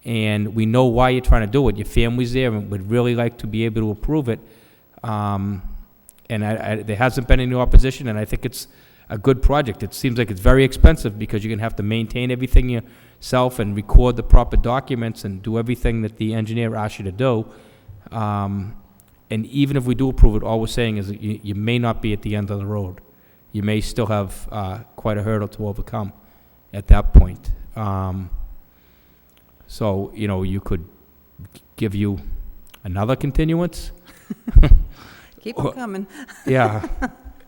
and we know why you're trying to do it. Your family's there and would really like to be able to approve it. And there hasn't been any opposition, and I think it's a good project. It seems like it's very expensive because you're going to have to maintain everything yourself and record the proper documents and do everything that the engineer asked you to do. And even if we do approve it, all we're saying is that you may not be at the end of the road. You may still have quite a hurdle to overcome at that point. So, you could give you another continuance. Keep them coming. Yeah.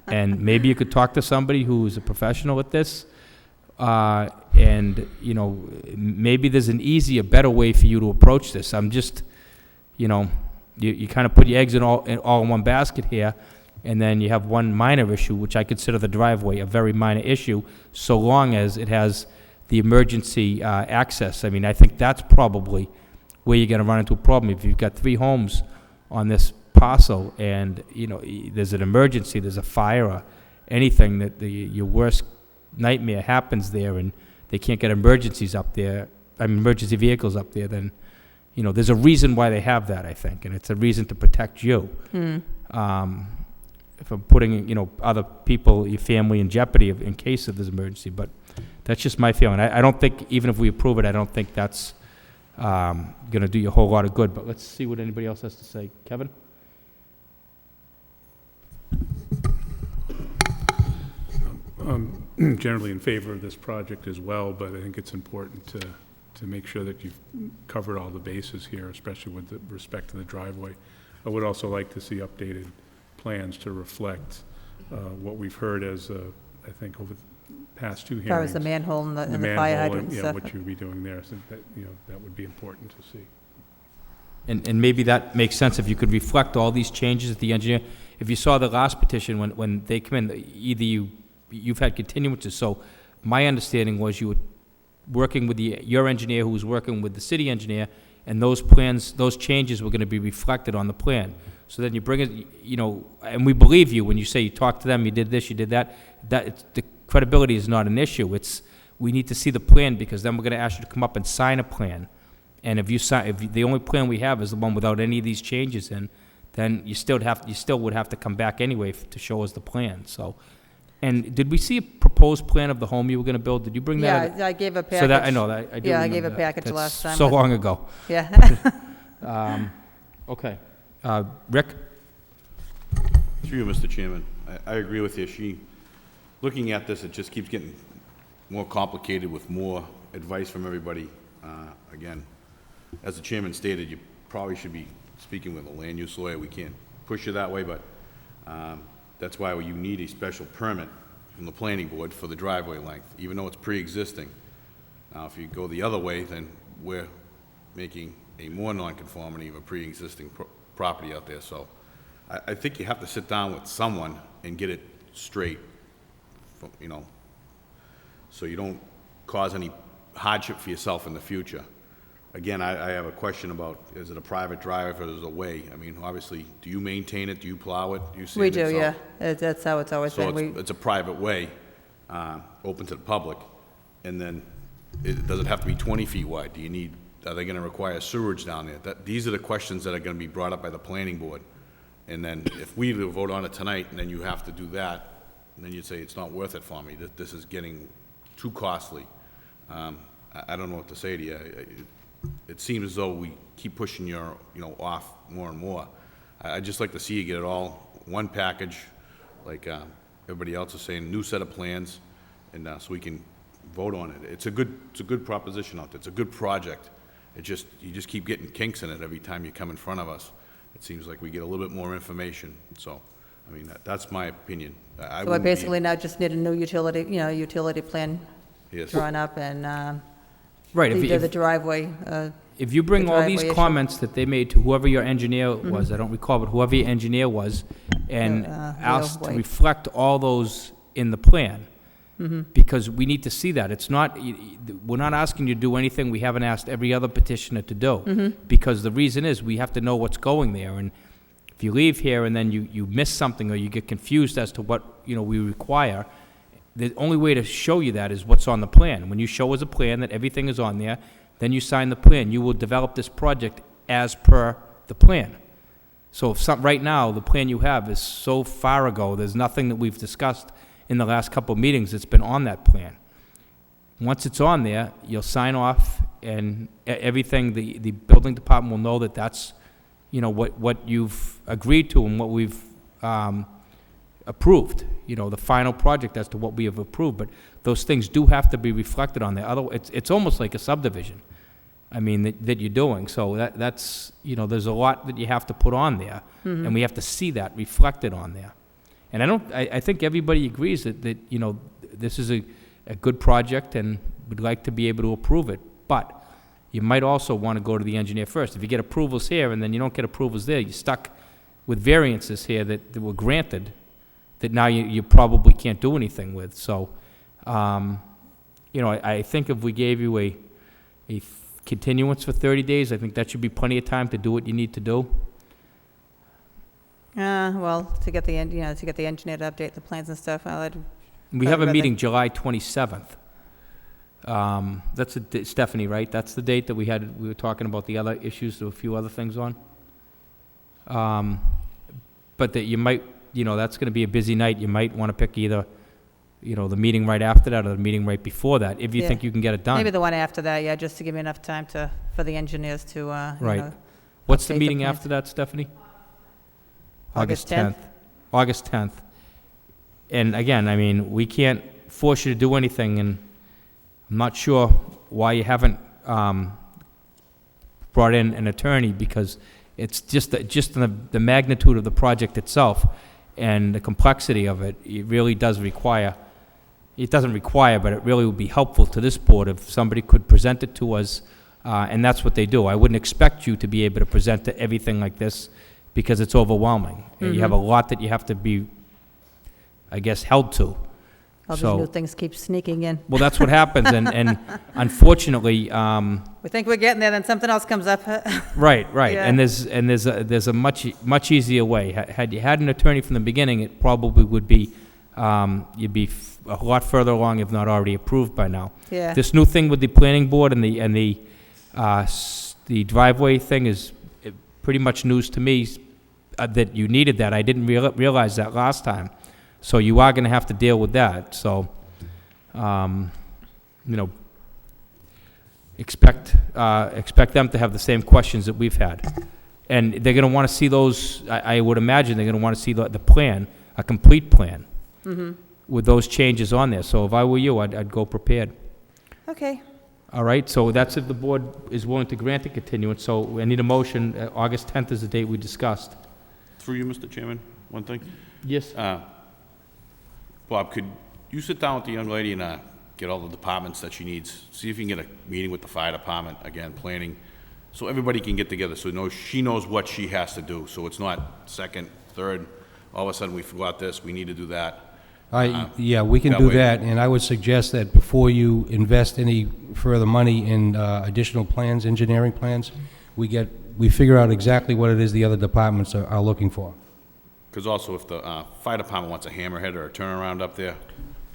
And maybe you could talk to somebody who's a professional at this. And, maybe there's an easier, better way for you to approach this. I'm just, you kind of put your eggs all in one basket here, and then you have one minor issue, which I consider the driveway a very minor issue, so long as it has the emergency access. I mean, I think that's probably where you're going to run into a problem. If you've got 3 homes on this parcel and, there's an emergency, there's a fire or anything, that your worst nightmare happens there and they can't get emergency vehicles up there, then, there's a reason why they have that, I think, and it's a reason to protect you. If I'm putting, other people, your family, in jeopardy in case of this emergency, but that's just my feeling. I don't think, even if we approve it, I don't think that's going to do you a whole lot of good, but let's see what anybody else has to say. Kevin? Generally in favor of this project as well, but I think it's important to make sure that you've covered all the bases here, especially with respect to the driveway. I would also like to see updated plans to reflect what we've heard as, I think, over the past 2 hearings. As far as the manhole and the fire manhole hydrant and, stuff. what you'd be doing there, so that would be important to see. And maybe that makes sense if you could reflect all these changes that the engineer, if you saw the last petition, when they come in, either you've had continuances, so my understanding was you were working with your engineer who was working with the city engineer, and those plans, those changes were going to be reflected on the plan. So then you bring it, and we believe you when you say you talked to them, you did this, you did that. The credibility is not an issue. We need to see the plan, because then we're going to ask you to come up and sign a plan. And if the only plan we have is the one without any of these changes in, then you still would have to come back anyway to show us the plan. So, and did we see a proposed plan of the home you were going to build? Did you bring that? Yeah, I gave a package. So that I know that I do. Yeah, I remember gave a that. package That's last time. so but- long ago. Yeah. Okay, Rick. Through you, Mr. Chairman, I agree with you. Looking at this, it just keeps getting more complicated with more advice from everybody. Again, as the chairman stated, you probably should be speaking with a land use lawyer. We can't push you that way, but that's why you need a special permit from the planning board for the driveway length, even though it's pre-existing. Now, if you go the other way, then we're making a more non-conformity of a pre-existing property out there. So I think you have to sit down with someone and get it straight, so you don't cause any hardship for yourself in the future. Again, I have a question about, is it a private drive or is it a way? I mean, obviously, do you maintain it? Do you plow it? Do you sand We it? do, So- yeah. That's how it's always So been. it's a private way, open to the public, and then, does it have to be 20 feet wide? Are they gonna require sewage down there? These are the questions that are gonna be brought up by the planning board. And then if we vote on it tonight, and then you have to do that, and then you'd say, it's not worth it for me, that this is getting too costly. I don't know what to say to you. It seems as though we keep pushing your, off more and more. I'd just like to see you get it all, one package, like everybody else is saying, new set of plans, and so we can vote on it. It's a good proposition out there. It's a good project. You just keep getting kinks in it every time you come in front of us. It seems like we get a little bit more information. So, I mean, that's my opinion. So I wouldn't be- basically now just need a new utility plan Yes. drawn up and Right, the driveway. if you bring the all these driveway issue. comments that they made to whoever your engineer was, I don't recall, but whoever your engineer was, and asked to White. reflect all those in the plan, because we need to see that. It's not, we're not asking you to do anything we haven't asked every other petitioner to do, because the reason is, we have to know what's going there, and if you leave here and then you miss something, or you get confused as to what, we require, the only way to show you that is what's on the plan. When you show us a plan that everything is on there, then you sign the plan. You will develop this project as per the plan. So if right now, the plan you have is so far ago, there's nothing that we've discussed in the last couple of meetings that's been on that plan. Once it's on there, you'll sign off, and everything, the building department will know that that's, what you've agreed to and what we've approved, the final project as to what we have approved, but those things do have to be reflected on there. Otherwise, it's almost like a subdivision, I mean, that you're doing. So that's, there's a lot that you have to put on there, and we have to see that reflected on there. And I think everybody agrees that this is a good project, and would like to be able to approve it, but you might also want to go to the engineer first. If you get approvals here, and then you don't get approvals there, you're stuck with variances here that were granted, that now you probably can't do anything with. So, I think if we gave you a continuance for 30 days, I think that should be plenty of time to do what you need to do. Well, to get the engineer to update the plans and stuff, We have a meeting July 27th. That's Stephanie, right? That's the date that we were talking about the other issues, there were a few other things on. But that you might, that's going to be a busy night. You might want to pick either, the meeting right after that or the meeting right before that, if you Yeah. think you can get it done. maybe the one after that, yeah, just to give me enough time for the engineers to, Right. What's the update the meeting plans. after that, Stephanie? August 10th. August 10th. And again, I mean, we can't force you to do anything, and I'm not sure why you haven't brought in an attorney, because it's just the magnitude of the project itself and the complexity of it. It really does require, it doesn't require, but it really would be helpful to this board if somebody could present it to us, and that's what they do. I wouldn't expect you to be able to present everything like this, because it's overwhelming. And you have a lot that you have to be, I guess, held to. All these So- new things keep sneaking in. Well, that's what happens, and unfortunately, We think we're getting there, then something else comes up. right, Yeah. and there's a much easier way. Had you had an attorney from the beginning, it probably would be, you'd be a lot further along, if not already approved by now. Yeah. This new thing with the planning board and the driveway thing is pretty much news to me, that you needed that. I didn't realize that last time. So you are going to have to deal with that. So, expect them to have the same questions that we've had. And they're going to want to see those, I would imagine they're going to want to see the plan, a complete plan, with those changes on there. So if I were you, I'd go prepared. Okay. All right, so that's if the board is willing to grant a continuance. So I need a motion. August 10th is the date we discussed. Through you, Mr. Chairman, one thing. Yes. Bob, could you sit down with the young lady and get all the departments that she needs? See if you can get a meeting with the fire department, again, planning, so everybody can get together, so she knows what she has to do. So it's not second, third, all of a sudden we forgot this, we need to do that. Yeah, we can that do way- that, and I would suggest that before you invest any further money in additional plans, engineering plans, we figure out exactly what it is the other departments are looking for. Because also if the fire department wants a hammerhead or a turnaround up there,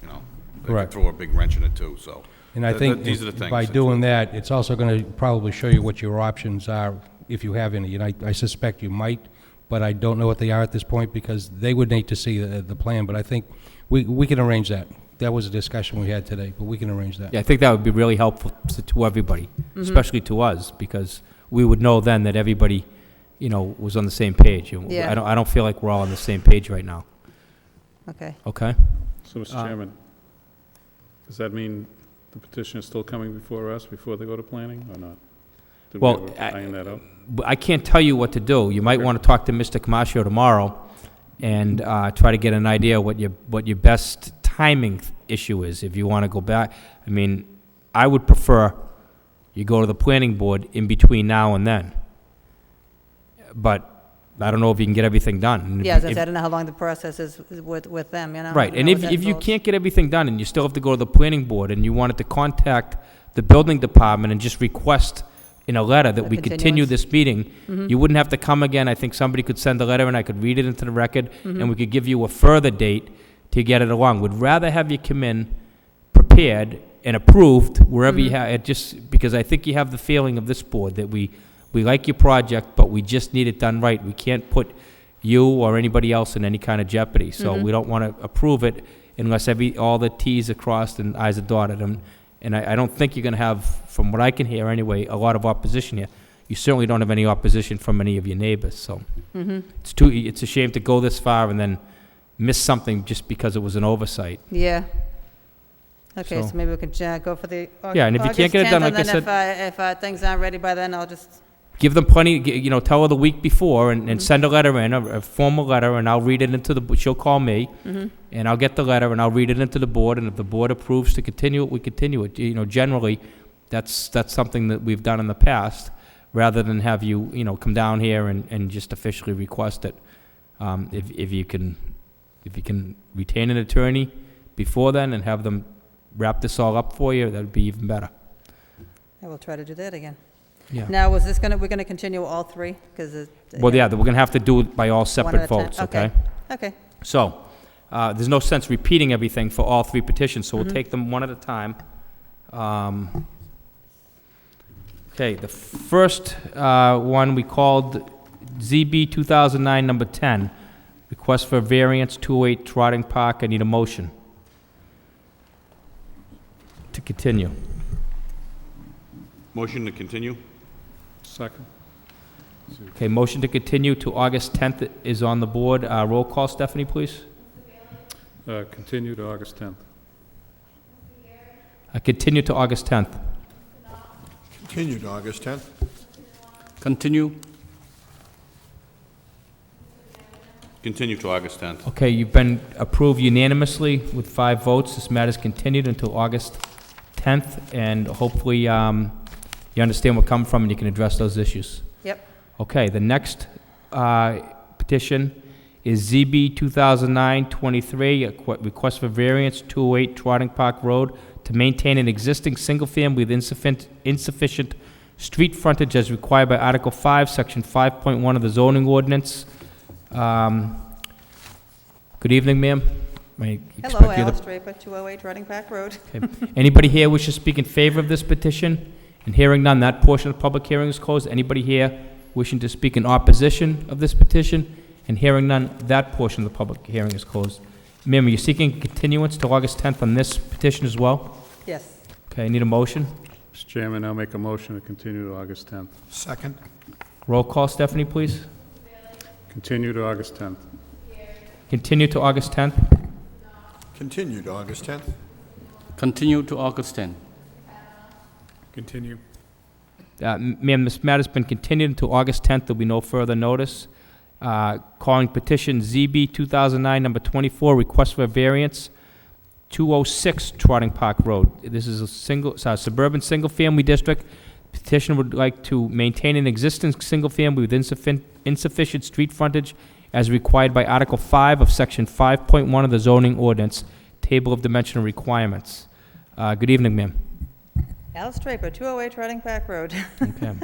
they could Correct. throw a big wrench in it too, so. And I think These are the things. by doing that, it's also going to probably show you what your options are, if you have any. And I suspect you might, but I don't know what they are at this point because they would need to see the plan, but I think we can arrange that. That was a discussion we had today, but we can arrange that. Yeah, I think that would be really helpful to everybody, especially to us, because we would know then that everybody, was on the same page. Yeah. I don't feel like we're all on the same page right now, Okay. okay? So, Mr. Chairman, does that mean the petition is still coming before us, before they go to planning, or not? Did we Well, ever iron that out? I can't tell you what to do. You might Okay. want to talk to Mr. Camacho tomorrow and try to get an idea what your best timing issue is, if you want to go back. I mean, I would prefer you go to the planning board in between now and then. But I don't know if you can get everything done. And if Yeah, as you- I said, I don't know how long the process is with them, Right, and what if that you involves. can't get everything done and you still have to go to the planning board and you wanted to contact the building department and just request in a letter that A we continue continuance. this meeting, you wouldn't have to come again. I think somebody could send a letter and I could read it into the record and we could give you a further date to get it along. Would rather have you come in prepared and approved wherever you have, it just, because I think you have the feeling of this board that we like your project, but we just need it done right. We can't put you or anybody else in any kind of jeopardy. So we don't want to approve it unless all the Ts are crossed and Is are dotted. And I don't think you're going to have, from what I can hear anyway, a lot of opposition here. You certainly don't have any opposition from any of your neighbors, so. It's a shame to go this far and then miss something just because it was an oversight. Yeah. Okay, So- so maybe we could go for the Yeah, and if you can't get it done, like I said- And then if things aren't ready by then, I'll just, Give them plenty, tell her the week before and send a letter in, a formal letter, and I'll read it into she'll call me, and I'll get the letter and I'll read it into the board, and if the board approves to continue it, we continue it. Generally, that's something that we've done in the past, rather than have you, come down here and just officially request it. If you can retain an attorney before then and have them wrap this all up for you, that'd be even better. I will try to do that again. Yeah. Now, we're gonna continue all three? Because Well, yeah, we're gonna have to do it by all One at separate a time, votes, okay? okay. Okay, So, there's no sense repeating everything for all three petitions, so we'll take them one at a time. Okay, the first one we called ZB 2009, number 10, request for variance, 208 Trotting Park. I need a motion to continue. Motion to continue? Second? Okay, motion to continue to August 10th is on the board. Roll call, Stephanie, please. Continue to August 10th. Continue to August 10th. Continued August 10th. Continue. Continue to August 10th. Okay, you've been approved unanimously with 5 votes. This matter is continued until August 10th, and hopefully you understand where we're coming from and you can address those issues. yep. Okay, the next petition is ZB 2009-23, a request for variance, 208 Trotting Park Road, to maintain an existing single-family with insufficient street frontage as required by Article 5, Section 5.1 of the zoning ordinance. Good evening, ma'am. I expect Hello, you're the- Alice Draper, 208 Reading Park Road. Okay. Anybody here wish to speak in favor of this petition? And hearing none, that portion of the public hearing is closed. Anybody here wishing to speak in opposition of this petition? And hearing none, that portion of the public hearing is closed. Ma'am, are you seeking continuance to August 10th on this petition as well? Yes. Okay, I need a motion. Mr. Chairman, I'll make a motion to continue to August 10th. Second. Roll call, Stephanie, please. Continue to August 10th. Continue to August 10th. Continued August 10th. Continue to August 10th. Continue. Ma'am, this matter's been continued until August 10th. There'll be no further notice. Calling petition ZB 2009, number 24, request for a variance, 206 Trotting Park Road. This is a suburban single-family district. Petitioner would like to maintain an existing single-family with insufficient street frontage as required by Article 5 of Section 5.1 of the zoning ordinance, table of dimensional requirements. Good evening, ma'am. Alice Draper, 208 Reading Park Road. Okay.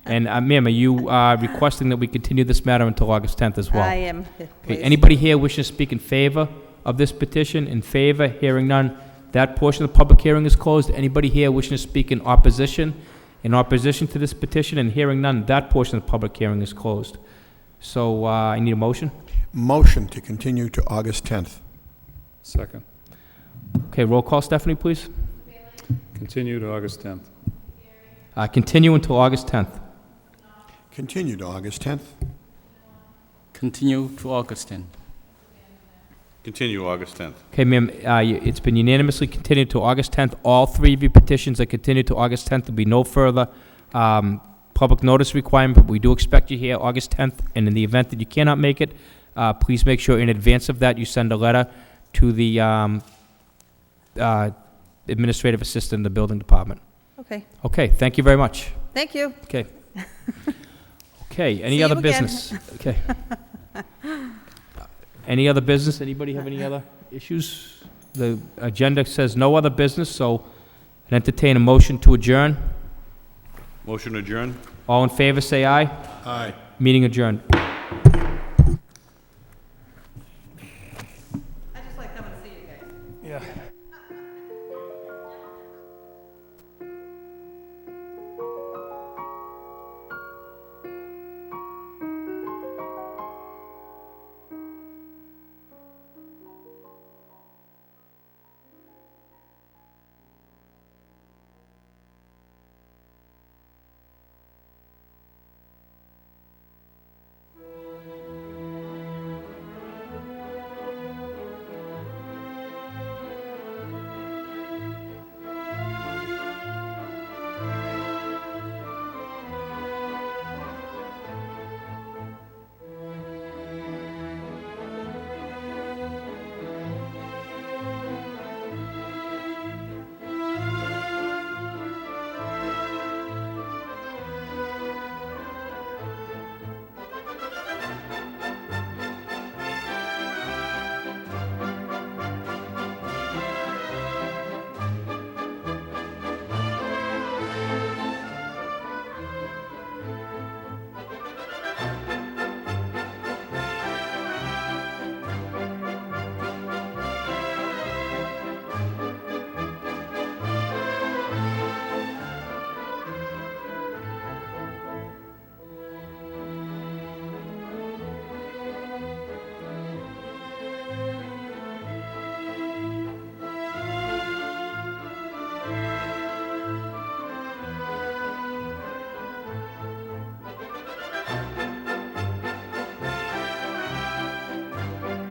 And, ma'am, are you requesting that we continue this matter until August 10th as well? I am, Okay, please. anybody here wishing to speak in favor of this petition? In favor? Hearing none. That portion of the public hearing is closed. Anybody here wishing to speak in opposition? In opposition to this petition? And hearing none, that portion of the public hearing is closed. So I need a motion. Motion to continue to August 10th. Second. Okay, roll call, Stephanie, please. Continue to August 10th. Continue until August 10th. Continue to August 10th. Continue to August 10. Continue August 10th. Okay, ma'am, it's been unanimously continued to August 10th. All three of your petitions are continued to August 10th. There'll be no further public notice requirement, but we do expect you here August 10th, and in the event that you cannot make it, please make sure in advance of that you send a letter to the administrative assistant in the building department. Okay, Okay, thank you very much. thank you. Okay. Okay, any See other you again. business? Okay. Any other business? Anybody have any other issues? The agenda says no other business, so I'd entertain a motion to adjourn. Motion adjourned? All in favor, say aye. Aye. Meeting adjourned.